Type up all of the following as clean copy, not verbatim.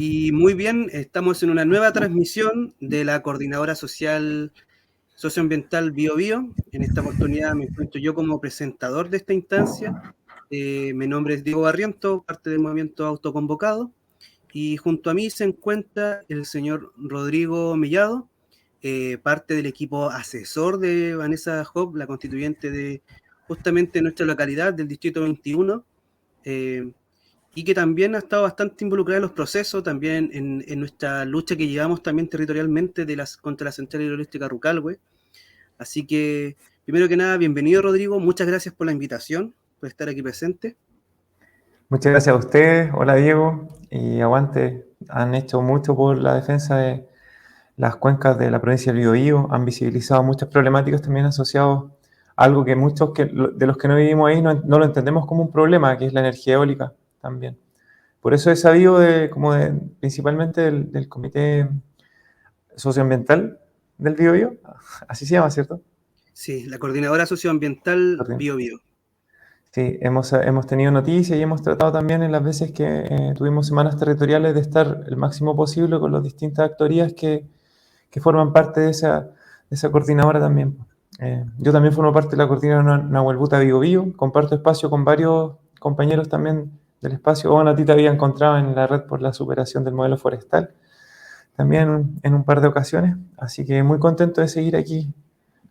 Y muy bien, estamos en una nueva transmisión de la Coordinadora Social Socioambiental Bio Bio. En esta oportunidad me encuentro yo como presentador de esta instancia. Mi nombre es Diego Barriento, parte del movimiento autoconvocado. Y junto a mí se encuentra el señor Rodrigo Mellado, parte del equipo asesor de Vanessa Hopp, la constituyente de justamente nuestra localidad, del Distrito 21. Y que también ha estado bastante involucrada en los procesos, también en nuestra lucha que llevamos también territorialmente contra la central hidroeléctrica Rucalhue. Así que, primero que nada, bienvenido Rodrigo, muchas gracias por la invitación, por estar aquí presente. Muchas gracias a ustedes, hola Diego, y aguante, han hecho mucho por la defensa de las cuencas de la provincia del Biobío, han visibilizado muchas problemáticas también asociadas a algo que muchos de los que no vivimos ahí no lo entendemos como un problema, que es la energía eólica también. Por eso he sabido principalmente del Comité Socioambiental del Biobío, así se llama, ¿cierto? Sí, la Coordinadora Socioambiental Bio Bio. Sí, hemos tenido noticias y hemos tratado también en las veces que tuvimos semanas territoriales de estar el máximo posible con las distintas actorías que forman parte de esa coordinadora también. Yo también formo parte de la coordinadora Nahuelbuta Bio Bio, comparto espacio con varios compañeros también del espacio. A ti te había encontrado en la red por la superación del modelo forestal, también en un par de ocasiones, así que muy contento de seguir aquí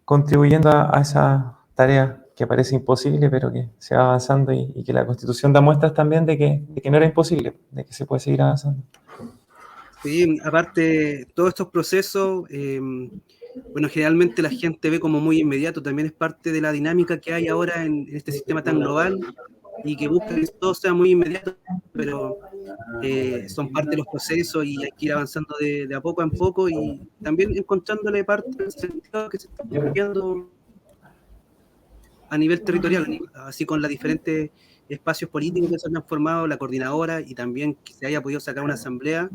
contribuyendo a esa tarea que parece imposible, pero que se va avanzando y que la Constitución da muestras también de que no era imposible, de que se puede seguir avanzando. Sí, aparte, todos estos procesos, bueno, generalmente la gente ve como muy inmediato, también es parte de la dinámica que hay ahora en este sistema tan global y que busca que todo sea muy inmediato, pero son parte de los procesos y hay que ir avanzando de a poco en poco y también encontrándole parte del sentido que se está viendo a nivel territorial, así con los diferentes espacios políticos que se han formado, la coordinadora y también que se haya podido sacar una asamblea,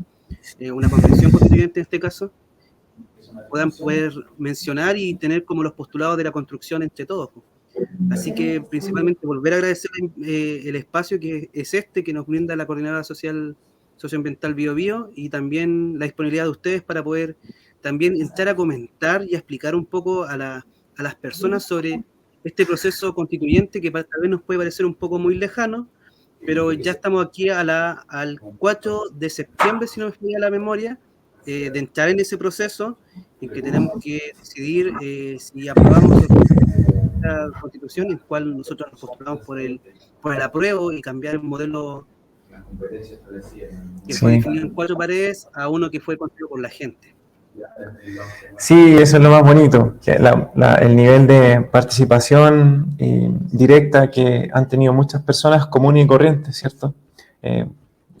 una convención constituyente en este caso, puedan poder mencionar y tener como los postulados de la construcción entre todos. Así que principalmente volver a agradecer el espacio que es este, que nos brinda la Coordinadora Social Socioambiental Bio Bio y también la disponibilidad de ustedes para poder también entrar a comentar y a explicar un poco a las personas sobre este proceso constituyente que tal vez nos puede parecer un poco muy lejano, pero ya estamos aquí al 4 de septiembre, si no me falla la memoria, de entrar en ese proceso en que tenemos que decidir si aprobamos la Constitución, en la cual nosotros nos postulamos por el apruebo y cambiar el modelo que fue definido en 4 paredes a uno que fue construido por la gente. Sí, eso es lo más bonito, que el nivel de participación directa que han tenido muchas personas comunes y corrientes, ¿cierto?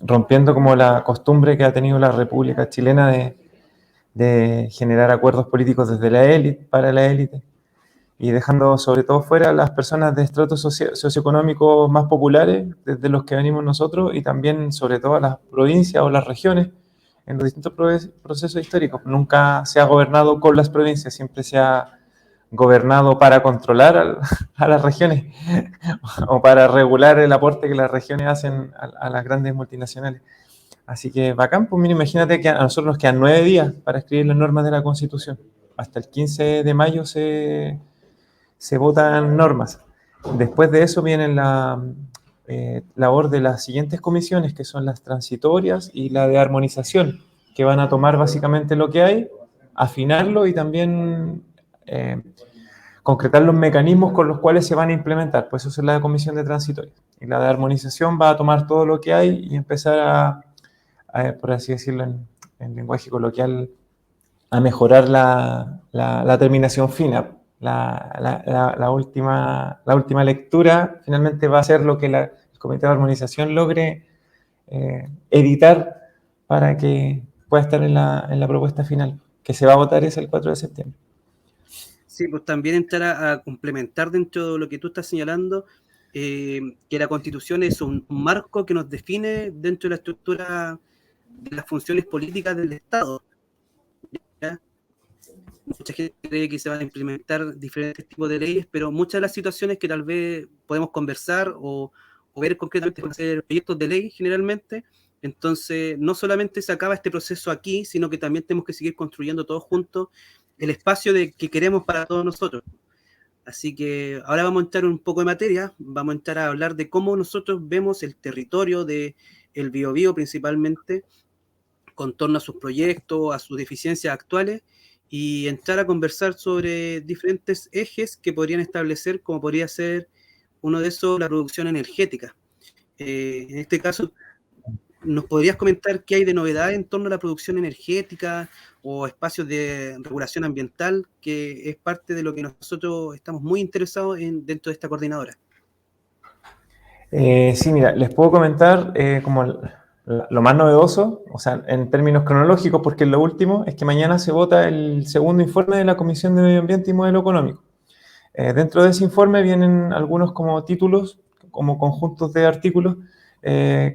Rompiendo como la costumbre que ha tenido la República Chilena de generar acuerdos políticos desde la élite, para la élite, y dejando sobre todo fuera a las personas de estratos socioeconómicos más populares, desde los que venimos nosotros, y también sobre todo a las provincias o las regiones, en los distintos procesos históricos. Nunca se ha gobernado con las provincias, siempre se ha gobernado para controlar a las regiones o para regular el aporte que las regiones hacen a las grandes multinacionales. Así que bacán, pues mira, imagínate que a nosotros nos quedan 9 días para escribir las normas de la Constitución. Hasta el 15 de mayo se votan normas. Después de eso viene la labor de las siguientes comisiones, que son las transitorias y la de armonización, que van a tomar básicamente lo que hay, afinarlo y también concretar los mecanismos con los cuales se van a implementar. Pues eso es la comisión de transitoria. Y la de armonización va a tomar todo lo que hay y empezar por así decirlo en lenguaje coloquial, a mejorar la terminación fina. La última lectura finalmente va a ser lo que el Comité de Armonización logre editar para que pueda estar en la propuesta final, que se va a votar es el 4 de septiembre. Sí, pues también entrar a complementar dentro de lo que tú estás señalando, que la Constitución es un marco que nos define dentro de la estructura de las funciones políticas del Estado. ¿Ya? Mucha gente cree que se van a implementar diferentes tipos de leyes, pero muchas de las situaciones que tal vez podemos conversar o ver concretamente van a ser proyectos de ley generalmente, Entonces, no solamente se acaba este proceso aquí, sino que también tenemos que seguir construyendo todos juntos el espacio que queremos para todos nosotros. Así que ahora vamos a entrar un poco de materia, vamos a entrar a hablar de cómo nosotros vemos el territorio de el Biobío principalmente, con torno a sus proyectos, a sus deficiencias actuales, y entrar a conversar sobre diferentes ejes que podrían establecer, como podría ser uno de esos, la producción energética. En este caso, ¿nos podrías comentar qué hay de novedad en torno a la producción energética o espacios de regulación ambiental, que es parte de lo que nosotros estamos muy interesados en dentro de esta coordinadora? Sí, mira, les puedo comentar como lo más novedoso, o sea, en términos cronológicos, porque lo último es que mañana se vota el segundo informe de la Comisión de Medio Ambiente y Modelo Económico. Dentro de ese informe vienen algunos como títulos, como conjuntos de artículos,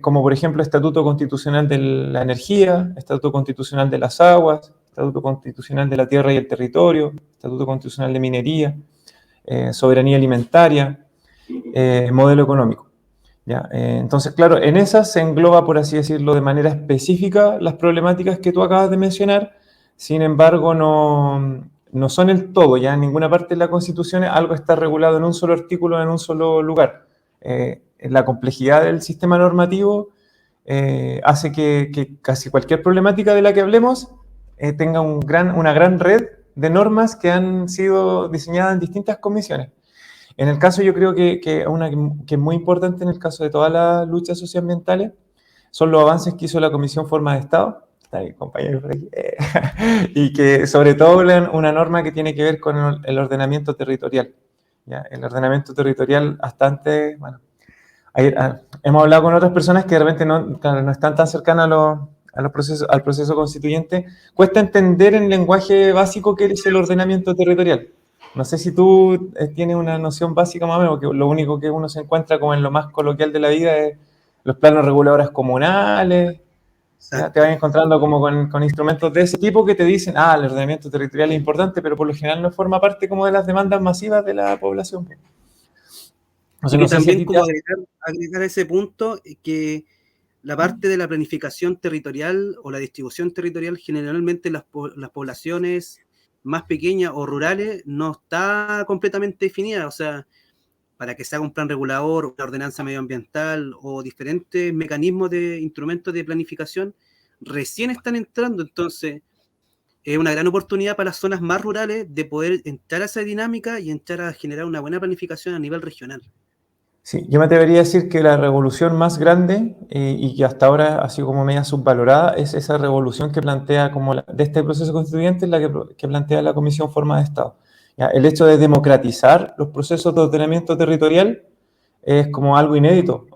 como por ejemplo Estatuto Constitucional de la Energía, Estatuto Constitucional de las Aguas, Estatuto Constitucional de la Tierra y el Territorio, Estatuto Constitucional de Minería, Soberanía Alimentaria, Modelo Económico. ¿Ya? Entonces, claro, en esas se engloba, por así decirlo, de manera específica las problemáticas que tú acabas de mencionar. Sin embargo, no son el todo, ya en ninguna parte de la Constitución algo está regulado en un solo artículo, en un solo lugar. La complejidad del sistema normativo hace que casi cualquier problemática de la que hablemos tenga una gran red de normas que han sido diseñadas en distintas comisiones. En el caso, yo creo que una que es muy importante en el caso de todas las luchas socioambientales son los avances que hizo la Comisión Forma de Estado, está mi compañero por aquí, y que sobre todo una norma que tiene que ver con el ordenamiento territorial. ¿Ya? El ordenamiento territorial hasta antes, bueno, hemos hablado con otras personas que de repente no están tan cercanas al proceso constituyente. Cuesta entender en lenguaje básico qué es el ordenamiento territorial. No sé si tú tienes una noción básica más o menos, porque lo único que uno se encuentra como en lo más coloquial de la vida es los planos reguladores comunales. ¿Ya? Te vas encontrando como con instrumentos de ese tipo que te dicen, el ordenamiento territorial es importante, pero por lo general no forma parte como de las demandas masivas de la población. Y que también como agregar a ese punto que la parte de la planificación territorial o la distribución territorial, generalmente las poblaciones más pequeñas o rurales no está completamente definida. O sea, para que se haga un plan regulador, una ordenanza medioambiental o diferentes mecanismos de instrumentos de planificación, recién están entrando. Entonces, es una gran oportunidad para las zonas más rurales de poder entrar a esa dinámica y entrar a generar una buena planificación a nivel regional. Sí, yo me atrevería a decir que la revolución más grande y que hasta ahora ha sido como media subvalorada es esa revolución que plantea como de este proceso constituyente, es la que plantea la Comisión Forma de Estado. ¿Ya? El hecho de democratizar los procesos de ordenamiento territorial es como algo inédito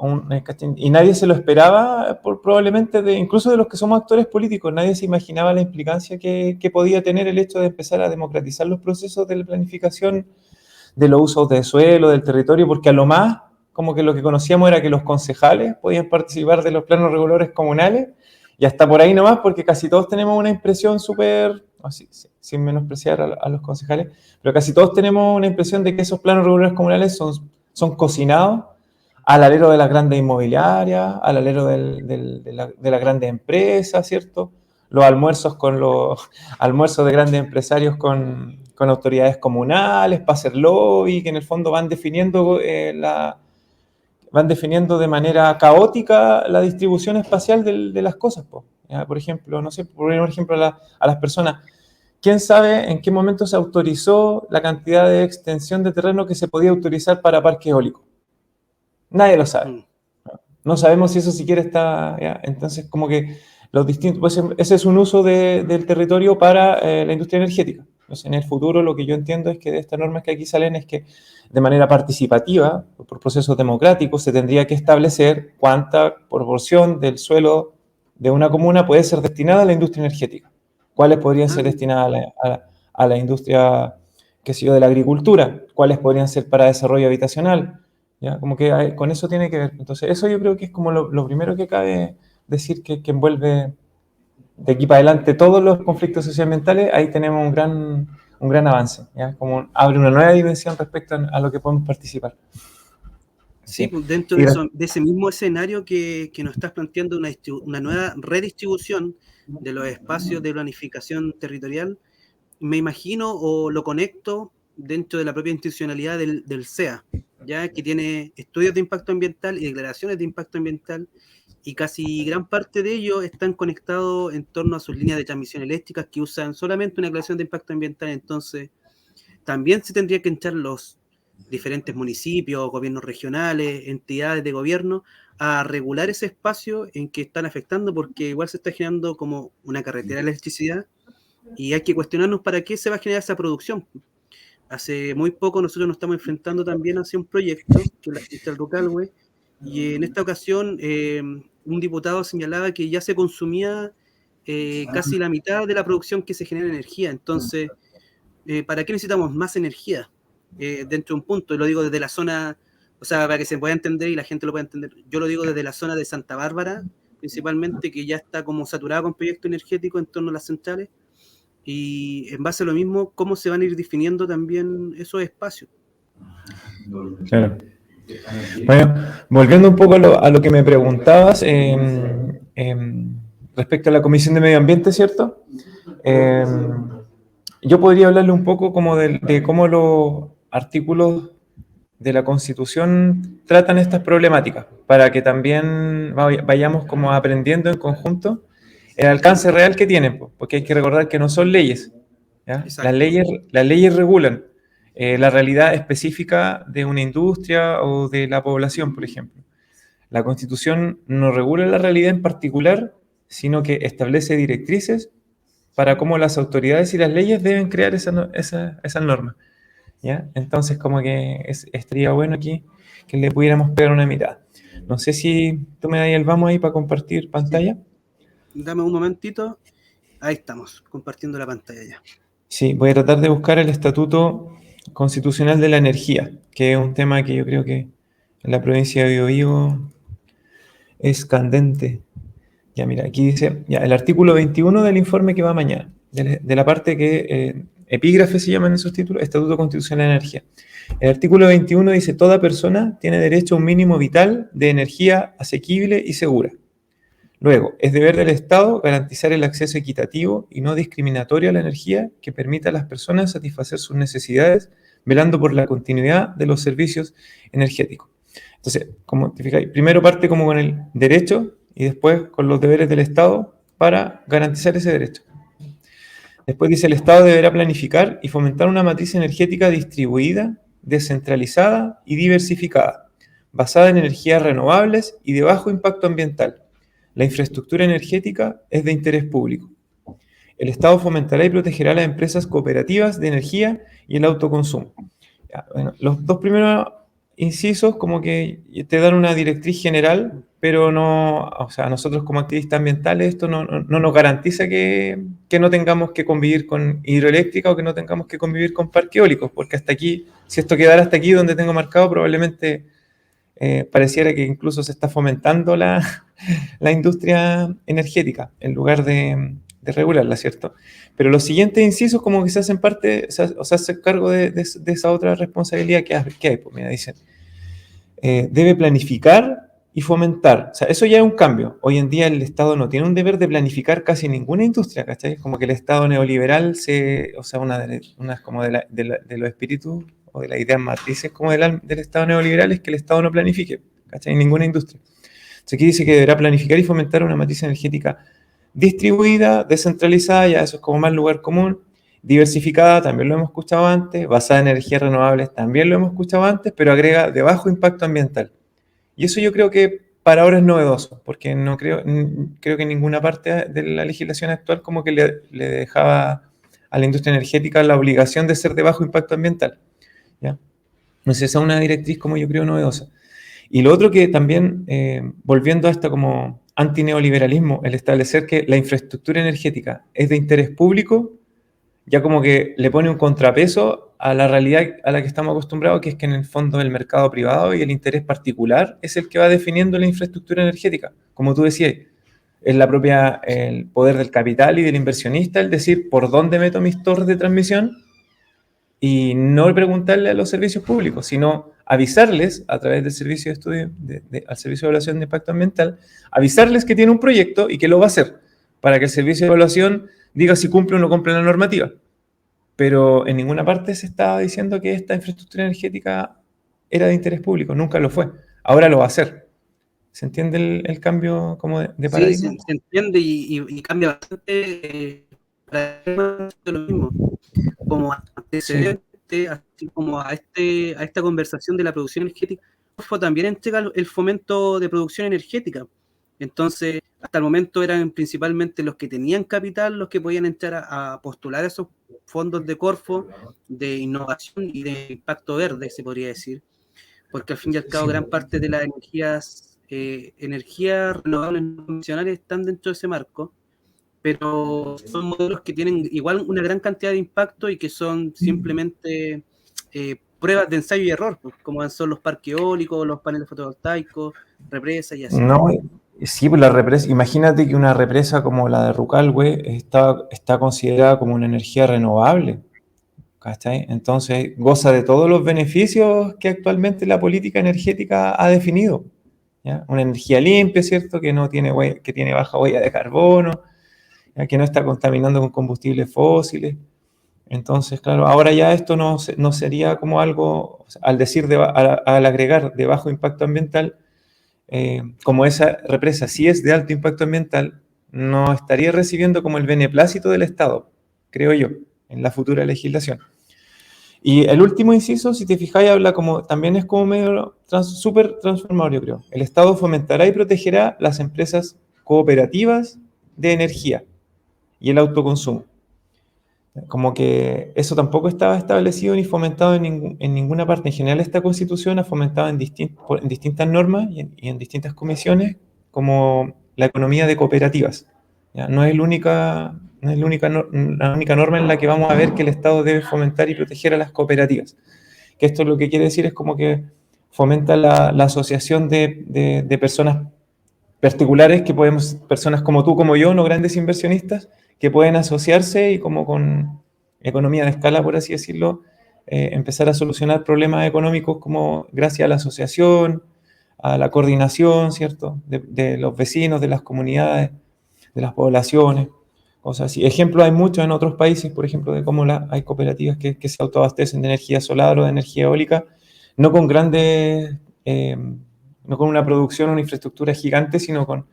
y nadie se lo esperaba, probablemente incluso de los que somos actores políticos, nadie se imaginaba la implicancia que podía tener el hecho de empezar a democratizar los procesos de la planificación de los usos de suelo, del territorio, porque a lo más como que lo que conocíamos era que los concejales podían participar de los planos reguladores comunales, y hasta por ahí nomás, porque casi todos tenemos una impresión súper, sin menospreciar a los concejales, pero casi todos tenemos una impresión de que esos planos reguladores comunales son cocinados al alero de las grandes inmobiliarias, al alero de las grandes empresas, ¿cierto? Los almuerzos almuerzos de grandes empresarios con autoridades comunales para hacer lobby, que en el fondo van definiendo de manera caótica la distribución espacial de las cosas. ¿Ya? Por ejemplo, no sé, por ejemplo a las personas, ¿quién sabe en qué momento se autorizó la cantidad de extensión de terreno que se podía autorizar para parques eólicos? Nadie lo sabe. No sabemos si eso siquiera está... ¿ya? Entonces, como que los distintos... Pues ese es un uso del territorio para la industria energética. Entonces, en el futuro lo que yo entiendo es que de estas normas que aquí salen es que de manera participativa, por procesos democráticos, se tendría que establecer cuánta proporción del suelo de una comuna puede ser destinada a la industria energética. ¿Cuáles podrían ser destinadas a la industria, qué sé yo, de la agricultura? ¿Cuáles podrían ser para desarrollo habitacional? ¿Ya? Como que con eso tiene que ver. Entonces, eso yo creo que es como lo primero que cabe decir que envuelve de aquí para adelante todos los conflictos socioambientales. Ahí tenemos un gran avance, ¿ya? Como abre una nueva dimensión respecto a lo que podemos participar. Sí, ¿sí? pues dentro de ese mismo escenario que nos estás planteando una nueva redistribución de los espacios de planificación territorial, me imagino o lo conecto dentro de la propia institucionalidad del CEA, ya que tiene estudios de impacto ambiental y declaraciones de impacto ambiental, y casi gran parte de ellos están conectados en torno a sus líneas de transmisión eléctricas que usan solamente una declaración de impacto ambiental. Entonces también se tendría que entrar los diferentes municipios, gobiernos regionales, entidades de gobierno, a regular ese espacio en que están afectando, porque igual se está generando como una carretera de electricidad y hay que cuestionarnos para qué se va a generar esa producción. Hace muy poco nosotros nos estamos enfrentando también hacia un proyecto, que es la Central Rucalhue, y en esta ocasión un diputado señalaba que ya se consumía casi la mitad de la producción que se genera en energía. Entonces, ¿para qué necesitamos más energía? Dentro de un punto, y lo digo desde la zona, o sea, para que se pueda entender y la gente lo pueda entender, yo lo digo desde la zona de Santa Bárbara, principalmente, que ya está como saturada con proyectos energéticos en torno a las centrales, y en base a lo mismo, cómo se van a ir definiendo también esos espacios. Claro. Bueno, volviendo un poco a lo que me preguntabas respecto a la Comisión de Medio Ambiente, ¿cierto? Yo podría hablarle un poco como de cómo los artículos de la Constitución tratan estas problemáticas, para que también vayamos como aprendiendo en conjunto el alcance real que tienen, porque hay que recordar que no son leyes, ¿ya? Las leyes regulan la realidad específica de una industria o de la población, por ejemplo. La Constitución no regula la realidad en particular, sino que establece directrices para cómo las autoridades y las leyes deben crear esas normas, ¿ya? Entonces, como que estaría bueno aquí que le pudiéramos pegar una mirada. No sé si tú me das el vamos ahí para compartir pantalla. Dame un momentito. Ahí estamos, compartiendo la pantalla ya. Sí, voy a tratar de buscar el Estatuto Constitucional de la Energía, que es un tema que yo creo que en la provincia de Biobío es candente. Ya, mira, aquí dice, ya, el artículo 21 del informe que va mañana, de la parte que epígrafe se llaman esos títulos, Estatuto Constitucional de la Energía. El artículo 21 dice, toda persona tiene derecho a un mínimo vital de energía asequible y segura. Luego, es deber del Estado garantizar el acceso equitativo y no discriminatorio a la energía que permita a las personas satisfacer sus necesidades, velando por la continuidad de los servicios energéticos. Entonces, como te fijáis, primero parte como con el derecho y después con los deberes del Estado para garantizar ese derecho. Después dice, el Estado deberá planificar y fomentar una matriz energética distribuida, descentralizada y diversificada, basada en energías renovables y de bajo impacto ambiental. La infraestructura energética es de interés público. El Estado fomentará y protegerá las empresas cooperativas de energía y el autoconsumo. Ya, bueno, los dos primeros incisos como que te dan una directriz general, pero no, o sea, nosotros como activistas ambientales esto no nos garantiza que no tengamos que convivir con hidroeléctrica o que no tengamos que convivir con parques eólicos, porque hasta aquí, si esto quedara hasta aquí donde tengo marcado, probablemente pareciera que incluso se está fomentando la industria energética en lugar de regularla, ¿cierto? Pero los siguientes incisos como que se hacen parte, o se hace cargo de esa otra responsabilidad que hay. Pues mira, dicen, debe planificar y fomentar. O sea, eso ya es un cambio. Hoy en día el Estado no tiene un deber de planificar casi ninguna industria, ¿cachai? Como que el Estado neoliberal, o sea, una como de los espíritus o de las ideas matrices como del Estado neoliberal es que el Estado no planifique, ¿cachai? Ninguna industria. Entonces aquí dice que deberá planificar y fomentar una matriz energética distribuida, descentralizada, ya eso es como más lugar común, diversificada, también lo hemos escuchado antes, basada en energías renovables, también lo hemos escuchado antes, pero agrega de bajo impacto ambiental. Y eso yo creo que para ahora es novedoso, porque no creo que en ninguna parte de la legislación actual como que le dejaba a la industria energética la obligación de ser de bajo impacto ambiental, ¿ya? Entonces esa es una directriz como yo creo novedosa. Y lo otro que también, volviendo a esto como antineoliberalismo, el establecer que la infraestructura energética es de interés público, ya como que le pone un contrapeso a la realidad a la que estamos acostumbrados, que es que en el fondo el mercado privado y el interés particular es el que va definiendo la infraestructura energética. Como tú decías, es el poder del capital y del inversionista el decir por dónde meto mis torres de transmisión y no preguntarle a los servicios públicos, sino avisarles a través del servicio de estudio, al servicio de evaluación de impacto ambiental, avisarles que tiene un proyecto y que lo va a hacer, para que el servicio de evaluación diga si cumple o no cumple la normativa. Pero en ninguna parte se estaba diciendo que esta infraestructura energética era de interés público, nunca lo fue. Ahora lo va a hacer. ¿Se entiende el cambio como de Sí, paradigma? se entiende y cambia bastante para lo mismo, como Sí. antecedente, así como a esta conversación de la producción energética. Corfo también entrega el fomento de producción energética. Entonces, hasta el momento eran principalmente los que tenían capital los que podían entrar a postular esos fondos de Corfo, de innovación y de impacto verde, se podría decir, porque al fin y al cabo Sí. gran parte de las energías renovables no convencionales están dentro de ese marco, pero son modelos que tienen igual una gran cantidad de impacto y que son simplemente pruebas de ensayo y error, pues, como son los parques eólicos, los paneles fotovoltaicos, represas y así. No, sí, pues la represa, imagínate que una represa como la de Rucalhue está considerada como una energía renovable, ¿cachai? Entonces goza de todos los beneficios que actualmente la política energética ha definido, ¿ya? Una energía limpia, ¿cierto? Que no tiene que tiene baja huella de carbono, ¿ya? Que no está contaminando con combustibles fósiles. Entonces, claro, ahora ya esto no sería como algo, o sea, al decir, al agregar de bajo impacto ambiental, como esa represa sí es de alto impacto ambiental, no estaría recibiendo como el beneplácito del Estado, creo yo, en la futura legislación. Y el último inciso, si te fijáis, habla como, también es como medio súper transformador, yo creo. El Estado fomentará y protegerá las empresas cooperativas de energía y el autoconsumo. Como que eso tampoco estaba establecido ni fomentado en ninguna parte. En general, esta constitución ha fomentado en distintas normas y en distintas comisiones como la economía de cooperativas. ¿Ya? La única norma en la que vamos a ver que el Estado debe fomentar y proteger a las cooperativas. Que esto lo que quiere decir es como que fomenta la asociación de personas particulares personas como tú, como yo, no grandes inversionistas, que pueden asociarse y como con economía de escala, por así decirlo, empezar a solucionar problemas económicos como gracias a la asociación, a la coordinación, ¿cierto? De los vecinos, de las comunidades, de las poblaciones, cosas así. Ejemplos hay muchos en otros países, por ejemplo, de cómo hay cooperativas que se autoabastecen de energía solar o de energía eólica, no con grandes... no con una producción o una infraestructura gigante, sino con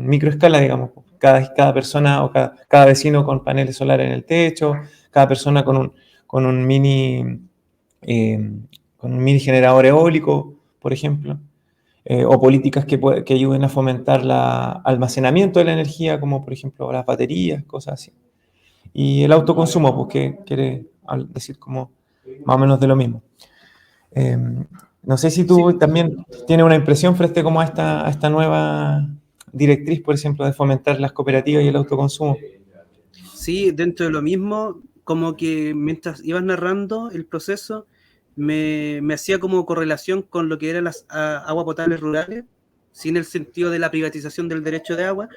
microescala, digamos. Cada persona o cada vecino con paneles solares en el techo, cada persona con un mini, eh, con un mini generador eólico, por ejemplo. O políticas que ayuden a fomentar el almacenamiento de la energía, como por ejemplo las baterías, cosas así. Y el autoconsumo, pues que quiere decir como más o menos de lo mismo. Eh, no sé si Sí, tú también tienes una impresión frente como a esta nueva directriz, por ejemplo, de fomentar las cooperativas y el autoconsumo. sí, dentro de lo mismo, como que mientras ibas narrando el proceso, me hacía como correlación con lo que eran las aguas potables rurales, sin el sentido de la privatización del derecho de agua,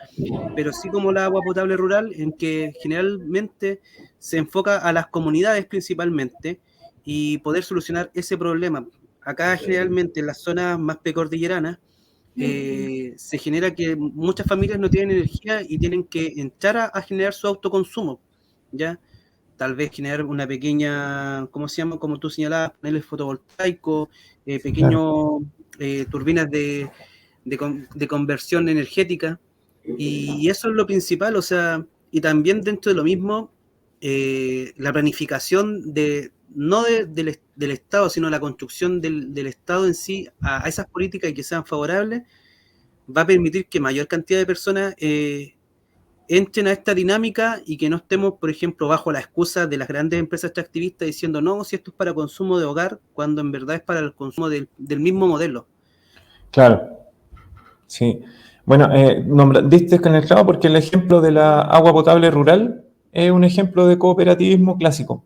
pero sí como la agua potable rural, en que generalmente se enfoca a las comunidades principalmente y poder solucionar ese problema. Acá generalmente en las zonas más precordilleranas se genera que muchas familias no tienen energía y tienen que entrar a generar su autoconsumo, ¿ya? Tal vez generar una pequeña, ¿cómo se llama? Como tú señalabas, paneles fotovoltaicos, Claro. pequeños turbinas de conversión energética, y eso es lo principal, o sea, y también dentro de lo mismo, la planificación no del Estado, sino la construcción del Estado en sí a esas políticas y que sean favorables, va a permitir que mayor cantidad de personas entren a esta dinámica y que no estemos, por ejemplo, bajo la excusa de las grandes empresas extractivistas diciendo no, si esto es para consumo de hogar, cuando en verdad es para el consumo del mismo modelo. Claro, sí. Bueno, diste con el clavo porque el ejemplo de la agua potable rural es un ejemplo de cooperativismo clásico,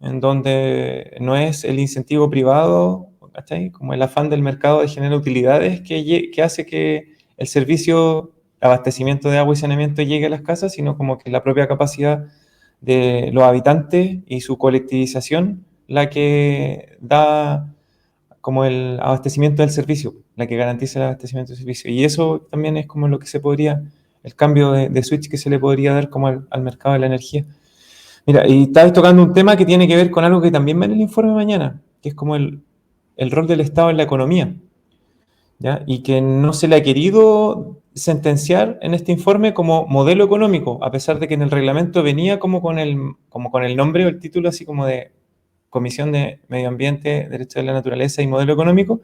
en donde no es el incentivo privado, ¿cachai? Como el afán del mercado de generar utilidades que hace que el servicio de abastecimiento de agua y saneamiento llegue a las casas, sino como que la propia capacidad de los habitantes y su colectivización la que da como el abastecimiento del servicio, la que garantiza el abastecimiento del servicio. Y eso también es como lo que se podría, el cambio de switch que se le podría dar como al mercado de la energía. Mira, y estabas tocando un tema que tiene que ver con algo que también va en el informe de mañana, que es como el rol del Estado en la economía, ¿ya? Y que no se le ha querido sentenciar en este informe como modelo económico, a pesar de que en el reglamento venía como con el nombre o el título así como de Comisión de Medio Ambiente, Derecho de la Naturaleza y Modelo Económico.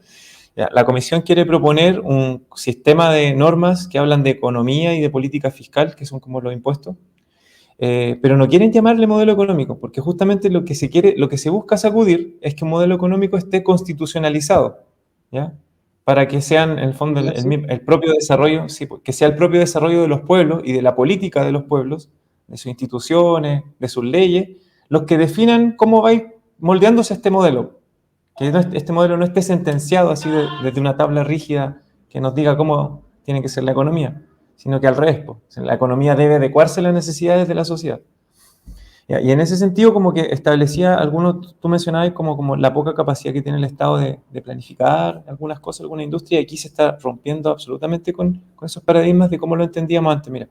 Ya, la Comisión quiere proponer un sistema de normas que hablan de economía y de política fiscal, que son como los impuestos, pero no quieren llamarle modelo económico, porque justamente lo que se quiere, lo que se busca sacudir es que un modelo económico esté constitucionalizado, ¿ya? Para que sean, en el fondo, el propio desarrollo, sí, que sea el propio desarrollo de los pueblos y de la política de los pueblos, de sus instituciones, de sus leyes, los que definan cómo va a ir moldeándose este modelo. Que este modelo no esté sentenciado así desde una tabla rígida que nos diga cómo tiene que ser la economía, sino que al revés, pues, la economía debe adecuarse a las necesidades de la sociedad. Y en ese sentido, como que establecía algunos, tú mencionabas como la poca capacidad que tiene el Estado de planificar algunas cosas, alguna industria, y aquí se está rompiendo absolutamente con esos paradigmas de cómo lo entendíamos antes. Mira,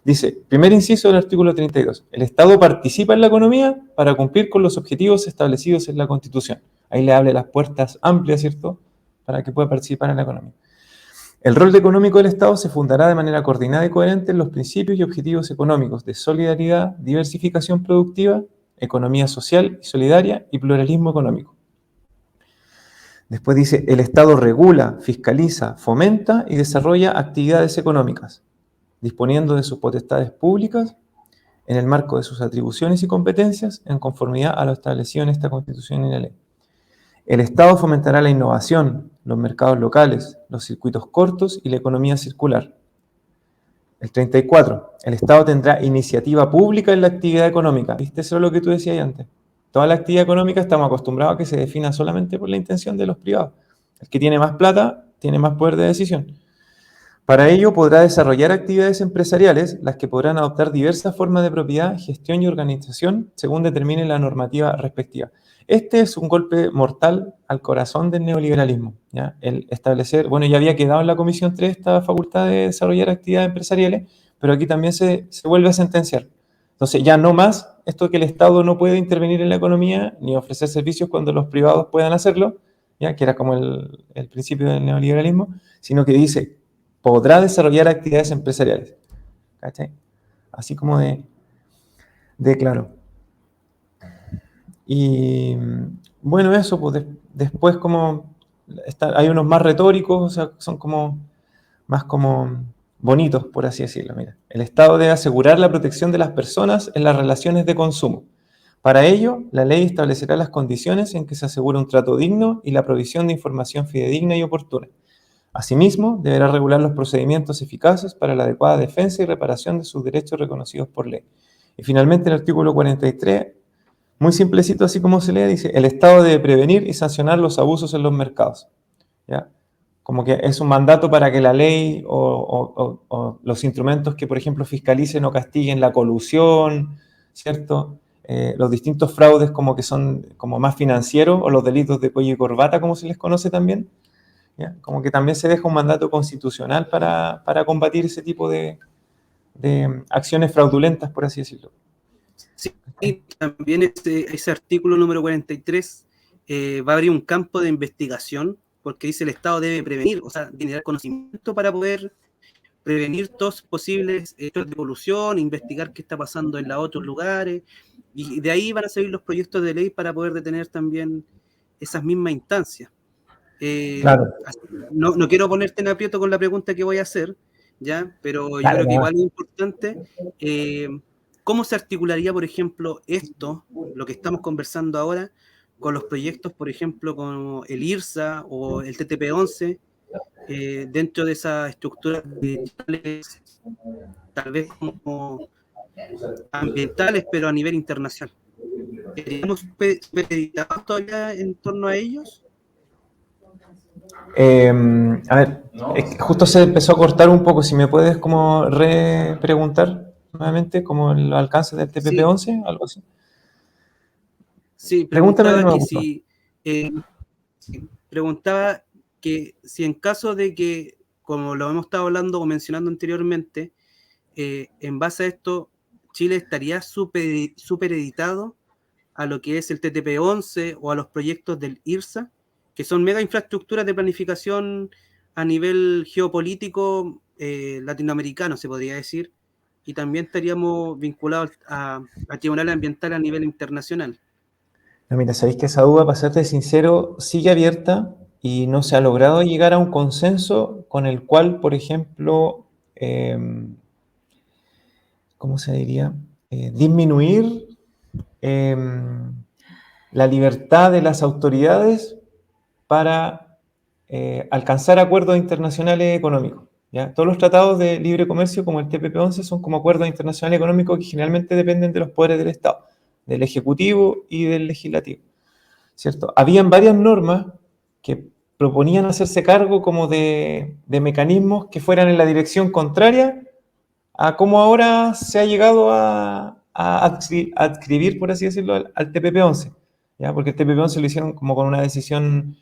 dice, primer inciso del artículo 32, el Estado participa en la economía para cumplir con los objetivos establecidos en la Constitución. Ahí le abre las puertas amplias, ¿cierto?, para que pueda participar en la economía. El rol económico del Estado se fundará de manera coordinada y coherente en los principios y objetivos económicos de solidaridad, diversificación productiva, economía social y solidaria y pluralismo económico. Después dice, el Estado regula, fiscaliza, fomenta y desarrolla actividades económicas, disponiendo de sus potestades públicas en el marco de sus atribuciones y competencias en conformidad a lo establecido en esta Constitución y la ley. El Estado fomentará la innovación, los mercados locales, los circuitos cortos y la economía circular. El 34. El Estado tendrá iniciativa pública en la actividad económica. ¿Viste? Eso es lo que tú decías antes. Toda la actividad económica estamos acostumbrados a que se defina solamente por la intención de los privados. El que tiene más plata tiene más poder de decisión. Para ello podrá desarrollar actividades empresariales, las que podrán adoptar diversas formas de propiedad, gestión y organización según determine la normativa respectiva. Este es un golpe mortal al corazón del neoliberalismo, ¿ya? El establecer, bueno, ya había quedado en la Comisión 3 esta facultad de desarrollar actividades empresariales, pero aquí también se vuelve a sentenciar. Entonces ya no más esto que el Estado no puede intervenir en la economía ni ofrecer servicios cuando los privados puedan hacerlo, ¿ya? Que era como el principio del neoliberalismo, sino que dice, podrá desarrollar actividades empresariales, ¿cachai? Así como de claro. Y bueno, eso, pues después como hay unos más retóricos, o sea, son como más como bonitos, por así decirlo. Mira, el Estado debe asegurar la protección de las personas en las relaciones de consumo. Para ello, la ley establecerá las condiciones en que se asegura un trato digno y la provisión de información fidedigna y oportuna. Asimismo, deberá regular los procedimientos eficaces para la adecuada defensa y reparación de sus derechos reconocidos por ley. Y finalmente, el artículo 43, muy simplecito, así como se lee, dice, el Estado debe prevenir y sancionar los abusos en los mercados, ¿ya? Como que es un mandato para que la ley o los instrumentos que, por ejemplo, fiscalicen o castiguen la colusión, ¿cierto? Los distintos fraudes como que son como más financieros o los delitos de cuello y corbata, como se les conoce también, ¿ya? Como que también se deja un mandato constitucional para combatir ese tipo de acciones fraudulentas, por así decirlo. Sí, también ese artículo número 43 va a abrir un campo de investigación, porque dice el Estado debe prevenir, o sea, generar conocimiento para poder prevenir todos posibles hechos de colusión, investigar qué está pasando en los otros lugares, y de ahí van a salir los proyectos de ley para poder detener también esas mismas instancias. Claro. No quiero ponerte en aprieto con la pregunta que voy a hacer, ¿ya? Pero yo Dale, creo que no. igual es importante. ¿Cómo se articularía, por ejemplo, esto, lo que estamos conversando ahora, con los proyectos, por ejemplo, como el IRSA o el TTP-11, dentro de esas estructuras digitales, tal vez como ambientales, pero a nivel internacional? ¿Estaríamos supeditados todavía en torno a ellos? A ver, justo se empezó a cortar un poco. Si me puedes como repreguntar nuevamente como el alcance del TPP-11, algo así. Sí, Pregúntame de preguntaba nuevo, que por favor. si preguntaba que si en caso de que, como lo hemos estado hablando o mencionando anteriormente, en base a esto, Chile estaría supereditado a lo que es el TTP-11 o a los proyectos del IRSA, que son mega infraestructuras de planificación a nivel geopolítico latinoamericano, se podría decir, y también estaríamos vinculados a tribunales ambientales a nivel internacional. No, mira, sabéis que esa duda, para serte sincero, sigue abierta y no se ha logrado llegar a un consenso con el cual, por ejemplo, ¿cómo se diría? Disminuir la libertad de las autoridades para alcanzar acuerdos internacionales económicos. ¿Ya? Todos los tratados de libre comercio, como el TPP-11, son como acuerdos internacionales económicos que generalmente dependen de los poderes del Estado, del Ejecutivo y del Legislativo, ¿cierto? Habían varias normas que proponían hacerse cargo como de mecanismos que fueran en la dirección contraria a cómo ahora se ha llegado a adscribir, por así decirlo, al TPP-11, ¿ya? Porque el TPP-11 lo hicieron como con una decisión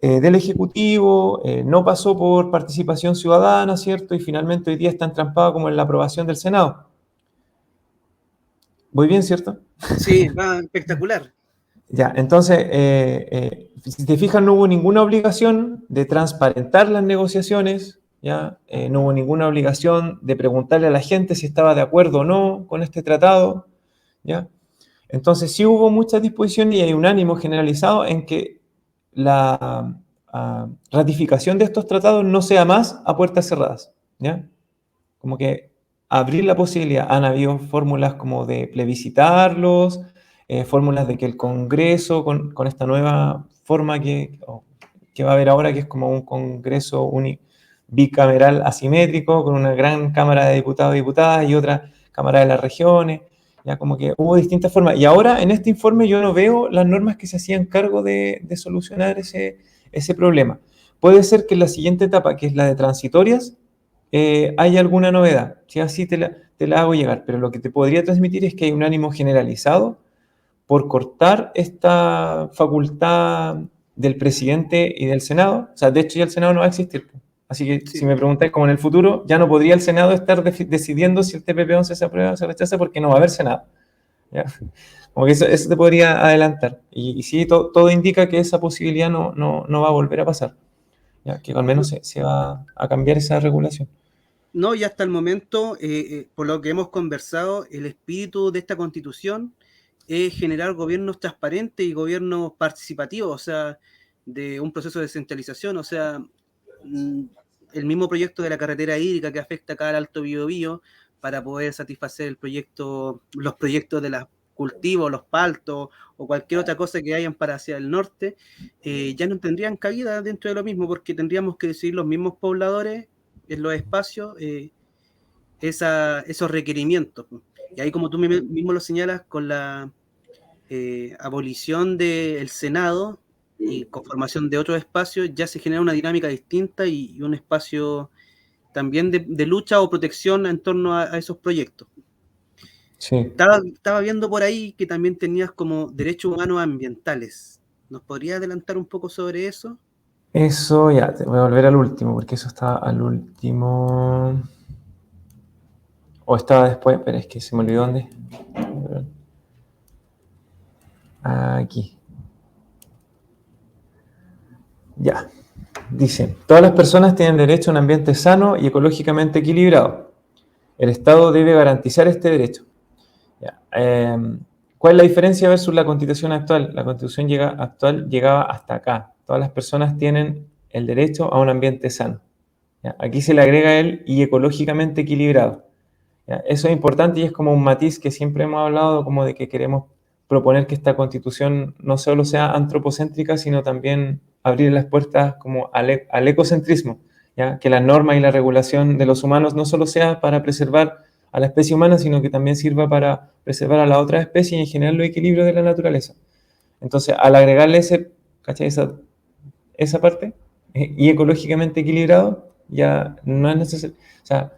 del Ejecutivo, no pasó por participación ciudadana, ¿cierto? Y finalmente hoy día está entrampado como en la aprobación del Senado. ¿Voy bien, cierto? Sí, va espectacular. Ya, entonces, si te fijas, no hubo ninguna obligación de transparentar las negociaciones, ¿ya? No hubo ninguna obligación de preguntarle a la gente si estaba de acuerdo o no con este tratado, ¿ya? Entonces, sí hubo muchas disposiciones y hay un ánimo generalizado en que la ratificación de estos tratados no sea más a puertas cerradas, ¿ya? Como que abrir la posibilidad. Han habido fórmulas como de plebiscitarlos, fórmulas de que el Congreso, con esta nueva forma que va a haber ahora, que es como un Congreso bicameral asimétrico, con una gran Cámara de Diputados y Diputadas y otra Cámara de las Regiones, ya como que hubo distintas formas. Y ahora en este informe yo no veo las normas que se hacían cargo de solucionar ese problema. Puede ser que en la siguiente etapa, que es la de transitorias, hay alguna novedad, si así te la hago llegar, pero lo que te podría transmitir es que hay un ánimo generalizado por cortar esta facultad del presidente y del Senado. O sea, de hecho ya el Senado no va a existir. Así que Sí. si me preguntáis, como en el futuro, ya no podría el Senado estar decidiendo si el TPP-11 se aprueba o se rechaza porque no va a haber Senado, ¿ya? Como que eso te podría adelantar. Y sí, todo indica que esa posibilidad no va a volver a pasar, ¿ya? Que al menos se va a cambiar esa regulación. No, y hasta el momento, por lo que hemos conversado, el espíritu de esta constitución es generar gobiernos transparentes y gobiernos participativos, o sea, de un proceso de descentralización, o sea, el mismo proyecto de la carretera hídrica que afecta acá al Alto Biobío para poder satisfacer los proyectos de los cultivos, los paltos o cualquier otra cosa que hayan para hacia el norte, ya no tendrían cabida dentro de lo mismo porque tendríamos que decidir los mismos pobladores en los espacios esos requerimientos. Y ahí, como tú mismo lo señalas, con la abolición del Senado y conformación de otros espacios, ya se genera una dinámica distinta y un espacio también de lucha o protección en torno a esos proyectos. Sí. Estaba viendo por ahí que también tenías como derechos humanos ambientales. ¿Nos podrías adelantar un poco sobre eso? Eso ya, te voy a volver al último, porque eso está al último. O estaba después, pero es que se me olvidó dónde. Aquí. Ya. Dice, todas las personas tienen derecho a un ambiente sano y ecológicamente equilibrado. El Estado debe garantizar este derecho. Ya. ¿Cuál es la diferencia versus la Constitución actual? La Constitución actual llegaba hasta acá. Todas las personas tienen el derecho a un ambiente sano. ¿Ya? Aquí se le agrega el y ecológicamente equilibrado. ¿Ya? Eso es importante y es como un matiz que siempre hemos hablado, como de que queremos proponer que esta Constitución no solo sea antropocéntrica, sino también abrir las puertas como al ecocentrismo, ¿ya? Que la norma y la regulación de los humanos no solo sea para preservar a la especie humana, sino que también sirva para preservar a la otra especie y en general los equilibrios de la naturaleza. Entonces, al agregarle ¿cachai? Esa parte, y ecológicamente equilibrado, ya no es necesario. O sea,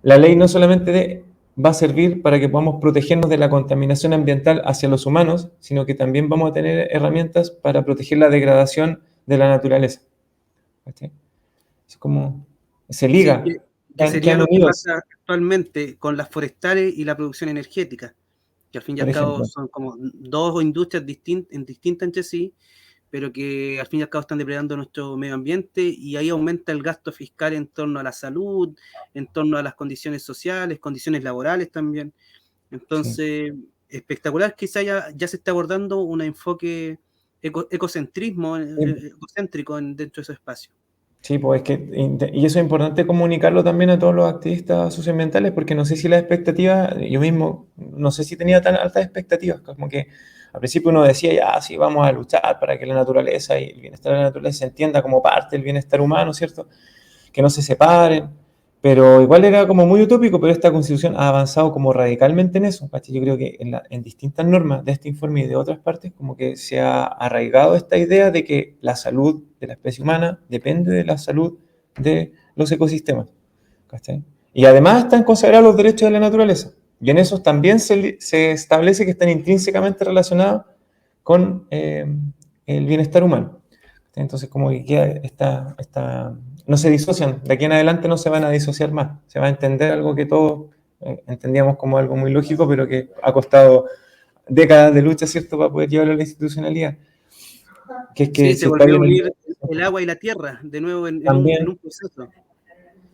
la ley no solamente va a servir para que podamos protegernos de la contaminación ambiental hacia los humanos, sino que también vamos a tener herramientas para proteger la degradación de la naturaleza. ¿Cachai? Es como, se Sí, liga, que sería quedan lo que unidos, pasa actualmente con las forestales y la producción energética, que al fin y por al cabo ejemplo. son como dos industrias distintas entre sí, pero que al fin y al cabo están depredando nuestro medio ambiente y ahí aumenta el gasto fiscal en torno a la salud, en torno a las condiciones sociales, condiciones laborales también. Sí. Entonces, espectacular que ya se está abordando un enfoque ecocentrismo, egocéntrico dentro de esos espacios. Sí, pues es que, y eso es importante comunicarlo también a todos los activistas socioambientales, porque no sé si las expectativas, yo mismo, no sé si tenía tan altas expectativas, como que al principio uno decía, ya, sí, vamos a luchar para que la naturaleza y el bienestar de la naturaleza se entienda como parte del bienestar humano, ¿cierto? Que no se separen, pero igual era como muy utópico, pero esta constitución ha avanzado como radicalmente en eso, ¿cachai? Yo creo que en distintas normas de este informe y de otras partes, como que se ha arraigado esta idea de que la salud de la especie humana depende de la salud de los ecosistemas, ¿cachai? Y además están consagrados los derechos de la naturaleza, y en esos también se establece que están intrínsecamente relacionados con el bienestar humano. Entonces, como que queda no se disocian, de aquí en adelante no se van a disociar más, se va a entender algo que todos entendíamos como algo muy lógico, pero que ha costado décadas de lucha, ¿cierto?, para poder llevarlo a la institucionalidad, que es Sí, que se si está volvió a bien unir el agua y la tierra de nuevo en también, un proceso.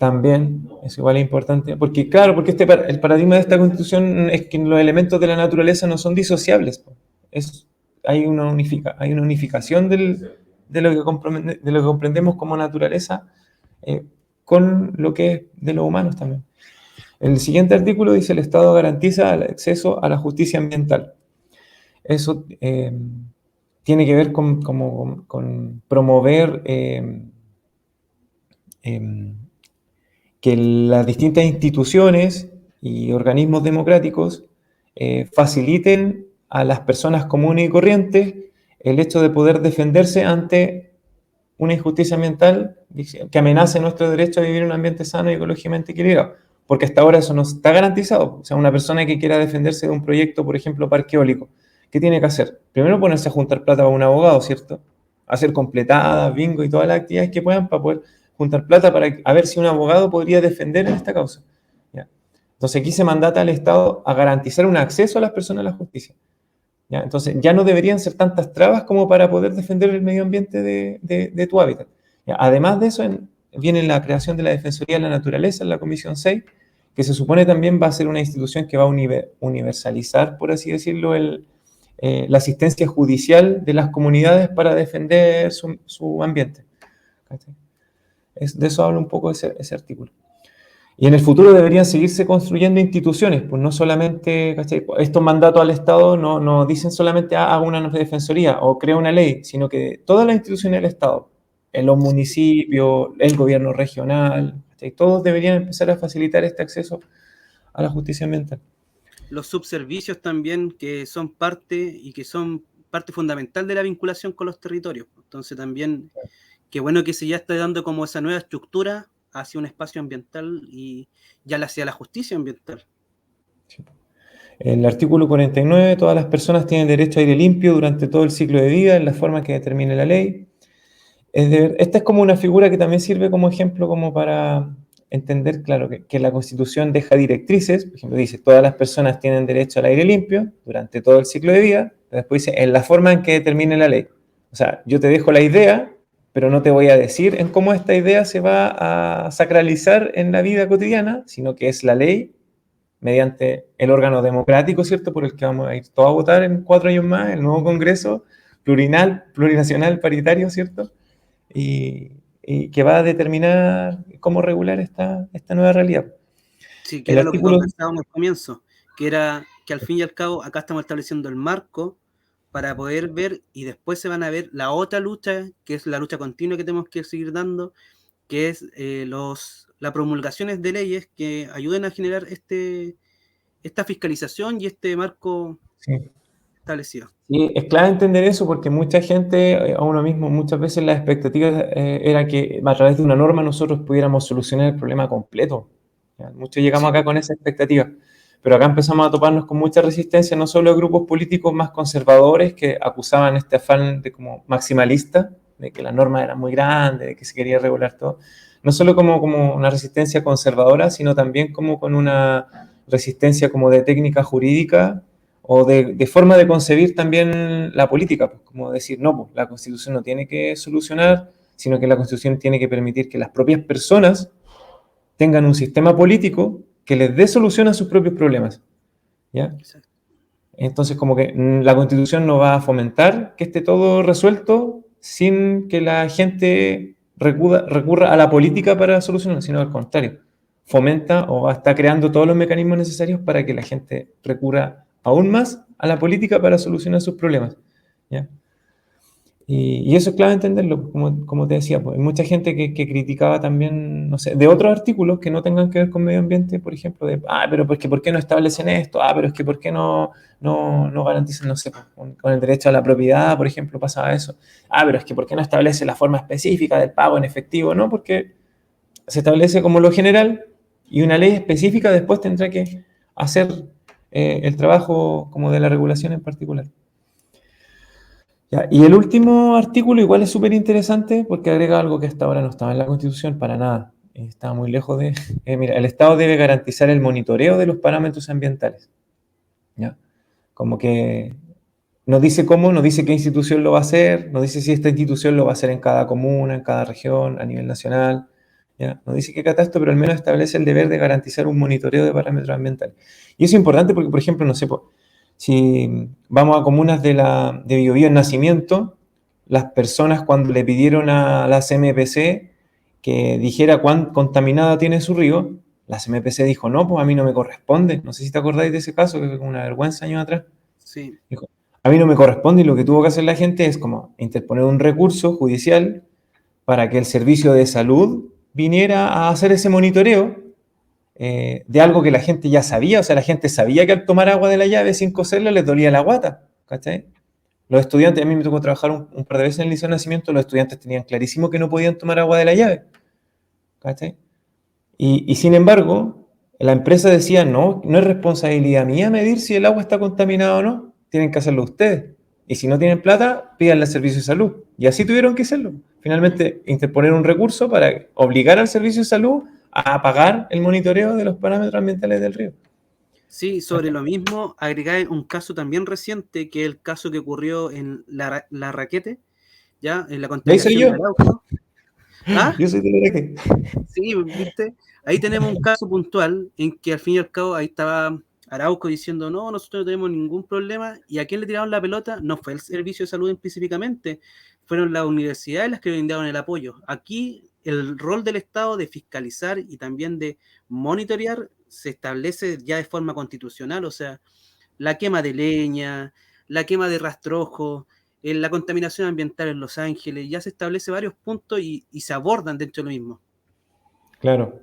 también, es igual importante, porque claro, porque el paradigma de esta constitución es que los elementos de la naturaleza no son disociables, es, hay una unificación de lo que comprendemos como naturaleza eh, con lo que es de los humanos también. El siguiente artículo dice: el Estado garantiza el acceso a la justicia ambiental. Eso tiene que ver con promover eh, que las distintas instituciones y organismos democráticos faciliten a las personas comunes y corrientes el hecho de poder defenderse ante una injusticia ambiental que amenace nuestro derecho a vivir en un ambiente sano y ecológicamente equilibrado. Porque hasta ahora eso no está garantizado. O sea, una persona que quiera defenderse de un proyecto, por ejemplo, parque eólico, ¿qué tiene que hacer? Primero ponerse a juntar plata para un abogado, ¿cierto? Hacer completadas, bingo y todas las actividades que puedan para poder juntar plata para a ver si un abogado podría defender en esta causa. ¿Ya? Entonces aquí se mandata al Estado a garantizar un acceso a las personas a la justicia. ¿Ya? Entonces, ya no deberían ser tantas trabas como para poder defender el medio ambiente de tu hábitat. ¿Ya? Además de eso, viene la creación de la Defensoría de la Naturaleza en la Comisión 6, que se supone también va a ser una institución que va a universalizar, por así decirlo, la asistencia judicial de las comunidades para defender su ambiente. De eso habla un poco ese artículo. Y en el futuro deberían seguirse construyendo instituciones, pues no solamente, ¿cachai? Estos mandatos al Estado no dicen solamente haga una defensoría o crea una ley, sino que todas las instituciones del Estado, en los municipios, el gobierno regional, ¿cachai? Todos deberían empezar a facilitar este acceso a la justicia ambiental. Los subservicios también, que son parte y que son parte fundamental de la vinculación con los territorios. Entonces también, qué bueno que se ya está dando como esa nueva estructura hacia un espacio ambiental y ya hacia la justicia ambiental. Sí. El artículo 49, todas las personas tienen derecho a aire limpio durante todo el ciclo de vida en la forma que determine la ley. Esta es como una figura que también sirve como ejemplo como para entender, claro, que la Constitución deja directrices, por ejemplo, dice, todas las personas tienen derecho al aire limpio durante todo el ciclo de vida, después dice, en la forma en que determine la ley. O sea, yo te dejo la idea, pero no te voy a decir en cómo esta idea se va a sacralizar en la vida cotidiana, sino que es la ley mediante el órgano democrático, ¿cierto?, por el que vamos a ir todos a votar en 4 años más, el nuevo Congreso plurinacional, paritario, ¿cierto?, y que va a determinar cómo regular esta nueva realidad. Sí, que El era lo que artículo, conversábamos al comienzo, que era que al fin y al cabo acá estamos estableciendo el marco para poder ver y después se van a ver la otra lucha, que es la lucha continua que tenemos que seguir dando, que es las promulgaciones de leyes que ayuden a generar esta fiscalización y este marco sí, establecido. sí, es clave entender eso porque mucha gente, a uno mismo, muchas veces la expectativa era que a través de una norma nosotros pudiéramos solucionar el problema completo. ¿Ya? Muchos llegamos Sí, acá con esa expectativa, pero acá empezamos a toparnos con mucha resistencia, no solo de grupos políticos más conservadores que acusaban este afán de como maximalista, de que las normas eran muy grandes, de que se quería regular todo, no solo como una resistencia conservadora, sino también como con una resistencia como de técnica jurídica o de forma de concebir también la política, pues, como decir, no, pues, la Constitución no tiene que solucionar, sino que la Constitución tiene que permitir que las propias personas tengan un sistema político que les dé solución a sus propios problemas, ¿ya? Exacto. Entonces, como que la Constitución no va a fomentar que esté todo resuelto sin que la gente recurra a la política para solucionarlo, sino al contrario, fomenta o está creando todos los mecanismos necesarios para que la gente recurra aún más a la política para solucionar sus problemas, ¿ya? Y eso es clave entenderlo, como te decía, pues, hay mucha gente que criticaba también, no sé, de otros artículos que no tengan que ver con medio ambiente, por ejemplo, pero pues que ¿por qué no establecen esto? Pero es que ¿por qué no garantizan, no sé, pues, con el derecho a la propiedad, por ejemplo, pasaba eso? Pero es que ¿por qué no establece la forma específica del pago en efectivo? No, porque se establece como lo general y una ley específica después tendrá que hacer el trabajo como de la regulación en particular. Ya, y el último artículo igual es súper interesante porque agrega algo que hasta ahora no estaba en la Constitución para nada. Estaba muy lejos de... mira, el Estado debe garantizar el monitoreo de los parámetros ambientales. ¿Ya? Como que no dice cómo, no dice qué institución lo va a hacer, no dice si esta institución lo va a hacer en cada comuna, en cada región, a nivel nacional. ¿Ya? No dice qué catastro, pero al menos establece el deber de garantizar un monitoreo de parámetros ambientales. Y eso es importante porque, por ejemplo, no sé, si vamos a comunas de Biobío en Nacimiento, las personas cuando le pidieron a la CMPC que dijera cuán contaminada tiene su río, la CMPC dijo, no, pues a mí no me corresponde. No sé si te acordáis de ese caso, que fue una vergüenza años atrás. Sí. Dijo, a mí no me corresponde, y lo que tuvo que hacer la gente es como interponer un recurso judicial para que el servicio de salud viniera a hacer ese monitoreo de algo que la gente ya sabía. O sea, la gente sabía que al tomar agua de la llave sin cocerla les dolía la guata, ¿cachai? Los estudiantes, a mí me tocó trabajar un par de veces en el Liceo de Nacimiento, los estudiantes tenían clarísimo que no podían tomar agua de la llave, ¿cachai? Y sin embargo, la empresa decía, no, no es responsabilidad mía medir si el agua está contaminada o no, tienen que hacerlo ustedes. Y si no tienen plata, pídanle al servicio de salud. Y así tuvieron que hacerlo. Finalmente, interponer un recurso para obligar al servicio de salud a pagar el monitoreo de los parámetros ambientales del río. Sí, sobre lo mismo, agregar un caso también reciente, que es el caso que ocurrió en la Raquete, ya, en la Y ahí soy contaminación yo. de Arauco. ¿Ah? Yo soy de Loreque. Sí, ¿viste? Ahí tenemos un caso puntual en que al fin y al cabo ahí estaba Arauco diciendo, no, nosotros no tenemos ningún problema. ¿Y a quién le tiraron la pelota? No fue el servicio de salud específicamente, fueron las universidades las que brindaron el apoyo. Aquí el rol del Estado de fiscalizar y también de monitorear se establece ya de forma constitucional, o sea, la quema de leña, la quema de rastrojos, la contaminación ambiental en Los Ángeles, ya se establece varios puntos y se abordan dentro de lo mismo. Claro.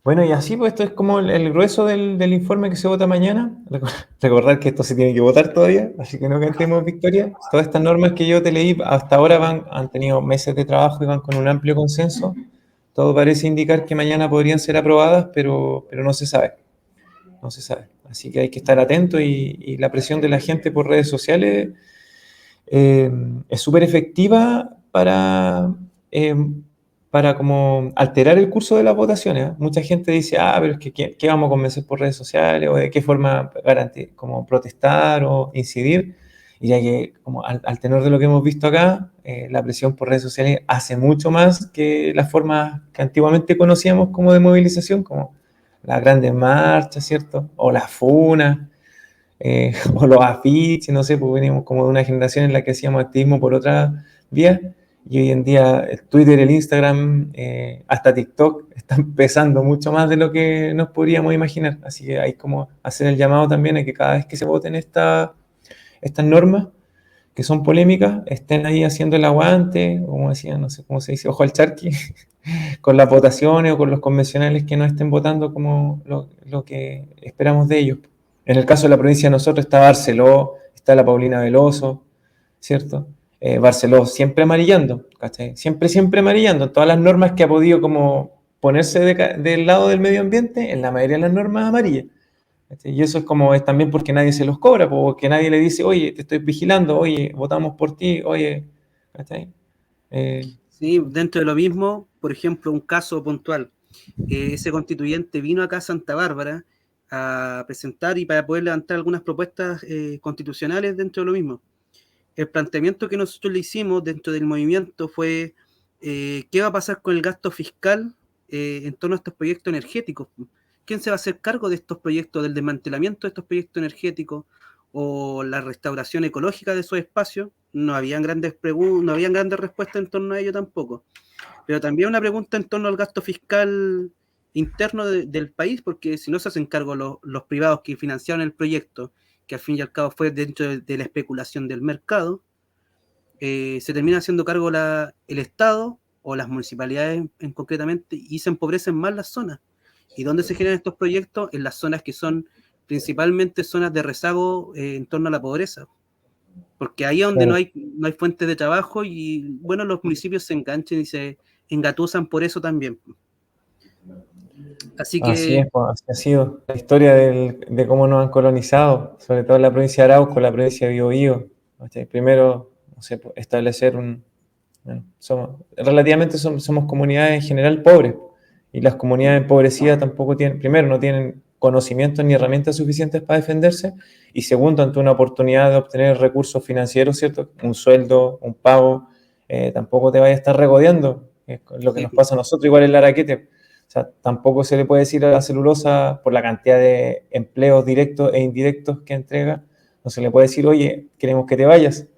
Bueno, y así pues esto es como el grueso del informe que se vota mañana. Recordar que esto se tiene que votar todavía, así que no cantemos victoria. Todas estas normas que yo te leí hasta ahora han tenido meses de trabajo y van con un amplio consenso. Todo parece indicar que mañana podrían ser aprobadas, pero no se sabe. No se sabe. Así que hay que estar atento y la presión de la gente por redes sociales es súper efectiva eh, para como alterar el curso de las votaciones. ¿Eh? Mucha gente dice, pero es que ¿qué vamos a convencer por redes sociales? ¿O de qué forma como protestar o incidir? Y ya que como al tenor de lo que hemos visto acá, la presión por redes sociales hace mucho más que las formas que antiguamente conocíamos como de movilización, como las grandes marchas, ¿cierto? O las funas. O los afiches, no sé, pues venimos como de una generación en la que hacíamos activismo por otra vía, y hoy en día el Twitter, el Instagram, hasta TikTok están pesando mucho más de lo que nos podríamos imaginar. Así que hay como hacer el llamado también a que cada vez que se voten estas normas, que son polémicas, estén ahí haciendo el aguante, o como decía, no sé cómo se dice, ojo al charqui, con las votaciones o con los convencionales que no estén votando como lo que esperamos de ellos. En el caso de la provincia de nosotros está Barceló, está la Paulina Veloso, ¿cierto? Barceló siempre amarillando, ¿cachai? Siempre amarillando. En todas las normas que ha podido como ponerse del lado del medio ambiente, en la mayoría de las normas amarillas. ¿Cachai? Y eso es también porque nadie se los cobra, porque nadie le dice, oye, te estoy vigilando, oye, votamos por ti, oye, ¿cachai? Sí, dentro de lo mismo, por ejemplo, un caso puntual. Ese constituyente vino acá a Santa Bárbara a presentar y para poder levantar algunas propuestas constitucionales dentro de lo mismo. El planteamiento que nosotros le hicimos dentro del movimiento fue qué va a pasar con el gasto fiscal en torno a estos proyectos energéticos. ¿Quién se va a hacer cargo de estos proyectos, del desmantelamiento de estos proyectos energéticos o la restauración ecológica de esos espacios? No habían grandes no habían grandes respuestas en torno a ello tampoco. Pero también una pregunta en torno al gasto fiscal interno del país, porque si no se hacen cargo los privados que financiaron el proyecto, que al fin y al cabo fue dentro de la especulación del mercado, se termina haciendo cargo el Estado o las municipalidades concretamente y se empobrecen más las zonas. ¿Y dónde se generan estos proyectos? En las zonas que son principalmente zonas de rezago en torno a la pobreza. Porque ahí es donde no hay fuentes de trabajo y bueno, los municipios se enganchan y se engatusan por eso también. Así Así que es, pues, así ha sido la historia de cómo nos han colonizado, sobre todo en la provincia de Arauco, la provincia de Biobío. ¿Cachai? Primero, no sé, pues, establecer bueno, relativamente somos comunidades en general pobres, y las comunidades empobrecidas tampoco tienen, primero, no tienen conocimientos ni herramientas suficientes para defenderse, y segundo, ante una oportunidad de obtener recursos financieros, ¿cierto? Un sueldo, un pago, tampoco te vayas a estar regodeando, es lo que sí, nos pasa a nosotros, igual en la Araquete. O sea, tampoco se le puede decir a la celulosa, por la cantidad de empleos directos e indirectos que entrega, no se le puede decir, oye, queremos que te vayas,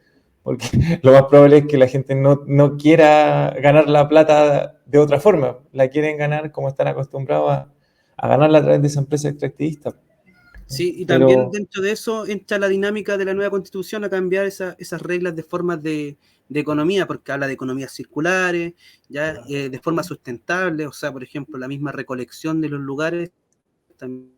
porque lo más probable es que la gente no quiera ganar la plata de otra forma, la quieren ganar como están acostumbrados a ganarla a través de esa empresa extractivista. sí, y también Pero dentro de eso entra la dinámica de la nueva constitución a cambiar esas reglas de formas de economía, porque habla de economías circulares, ya de forma sustentable, o sea, por ejemplo, la misma recolección de los lugares también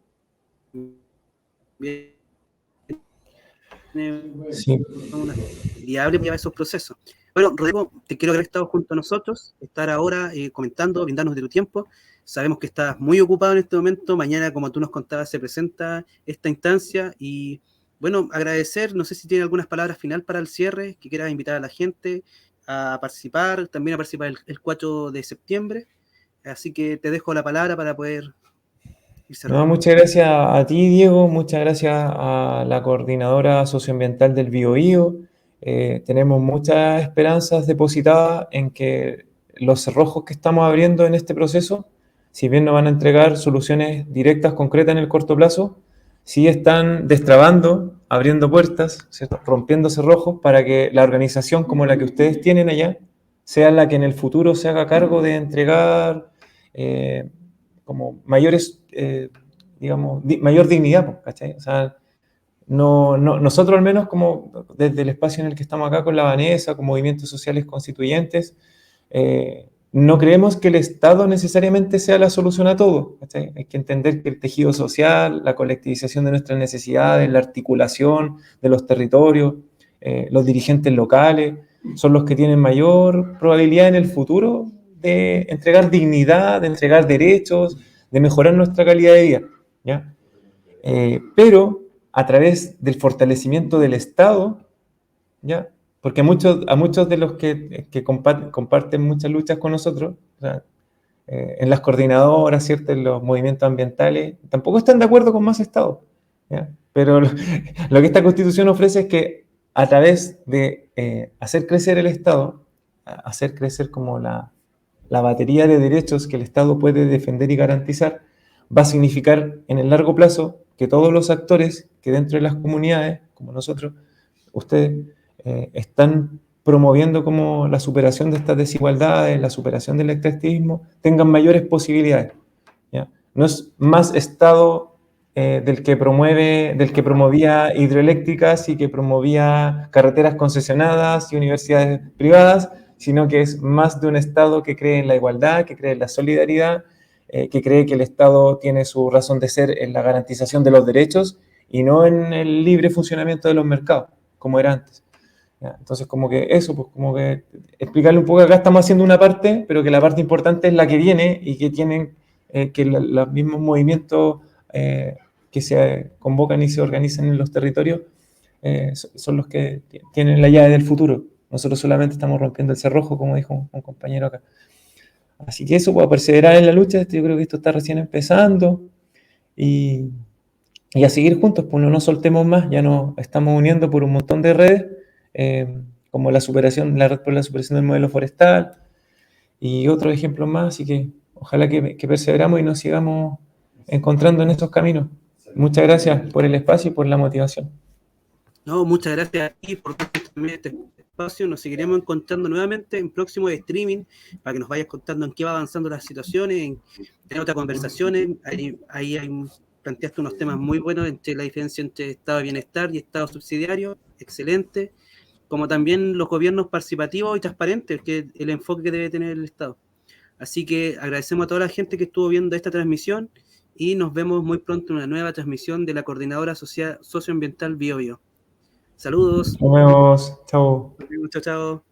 sí, una viable para esos procesos. Bueno, Rodrigo, te quiero haber estado junto a nosotros, estar ahora comentando, brindarnos de tu tiempo. Sabemos que estás muy ocupado en este momento. Mañana, como tú nos contabas, se presenta esta instancia y, bueno, agradecer. No sé si tiene algunas palabras final para el cierre, que quieras invitar a la gente a participar, también a participar el 4 de septiembre. Así que te dejo la palabra para poder ir no, cerrando. muchas gracias a ti, Diego, muchas gracias a la coordinadora socioambiental del Biobío. Tenemos muchas esperanzas depositadas en que los cerrojos que estamos abriendo en este proceso, si bien no van a entregar soluciones directas, concretas en el corto plazo, sí están destrabando, abriendo puertas, ¿cierto? Rompiendo cerrojos para que la organización como la que ustedes tienen allá sea la que en el futuro se haga cargo de entregar como mayores, digamos, mayor dignidad, ¿cachai? O sea, nosotros al menos como desde el espacio en el que estamos acá con la Vanessa, con movimientos sociales constituyentes, no creemos que el Estado necesariamente sea la solución a todo, ¿cachai? Hay que entender que el tejido social, la colectivización de nuestras necesidades, la articulación de los territorios, los dirigentes locales, son los que tienen mayor probabilidad en el futuro de entregar dignidad, de entregar derechos, de mejorar nuestra calidad de vida, ¿ya? Pero a través del fortalecimiento del Estado, ¿ya? Porque a muchos de los que comparten muchas luchas con nosotros, o sea, en las coordinadoras, ¿cierto? En los movimientos ambientales, tampoco están de acuerdo con más Estado, ¿ya? Pero lo que esta Constitución ofrece es que a través de hacer crecer el Estado, hacer crecer como la batería de derechos que el Estado puede defender y garantizar, va a significar en el largo plazo que todos los actores que dentro de las comunidades, como nosotros, ustedes, están promoviendo como la superación de estas desigualdades, la superación del extractivismo, tengan mayores posibilidades, ¿ya? No es más Estado del que promovía hidroeléctricas y que promovía carreteras concesionadas y universidades privadas, sino que es más de un Estado que cree en la igualdad, que cree en la solidaridad, que cree que el Estado tiene su razón de ser en la garantización de los derechos y no en el libre funcionamiento de los mercados, como era antes. ¿Ya? Entonces, como que eso, pues como que explicarle un poco, acá estamos haciendo una parte, pero que la parte importante es la que viene y que tienen que los mismos movimientos que se convocan y se organizan en los territorios son los que tienen la llave del futuro. Nosotros solamente estamos rompiendo el cerrojo, como dijo un compañero acá. Así que eso, pues, perseverar en la lucha. Yo creo que esto está recién empezando y a seguir juntos, pues no nos soltemos más. Ya nos estamos uniendo por un montón de redes, como la red por la superación del modelo forestal y otros ejemplos más. Así que ojalá que perseveramos y nos sigamos encontrando en estos caminos. Muchas gracias por el espacio y por la motivación. No, muchas gracias a ti por también este espacio. Nos seguiremos encontrando nuevamente en próximos streaming para que nos vayas contando en qué va avanzando las situaciones, en otras conversaciones. Planteaste unos temas muy buenos entre la diferencia entre estado de bienestar y estado subsidiario, excelente, como también los gobiernos participativos y transparentes, que es el enfoque que debe tener el Estado. Así que agradecemos a toda la gente que estuvo viendo esta transmisión y nos vemos muy pronto en una nueva transmisión de la Coordinadora Socioambiental Bio Bio. Saludos. Nos vemos. Chao. Chao, chao.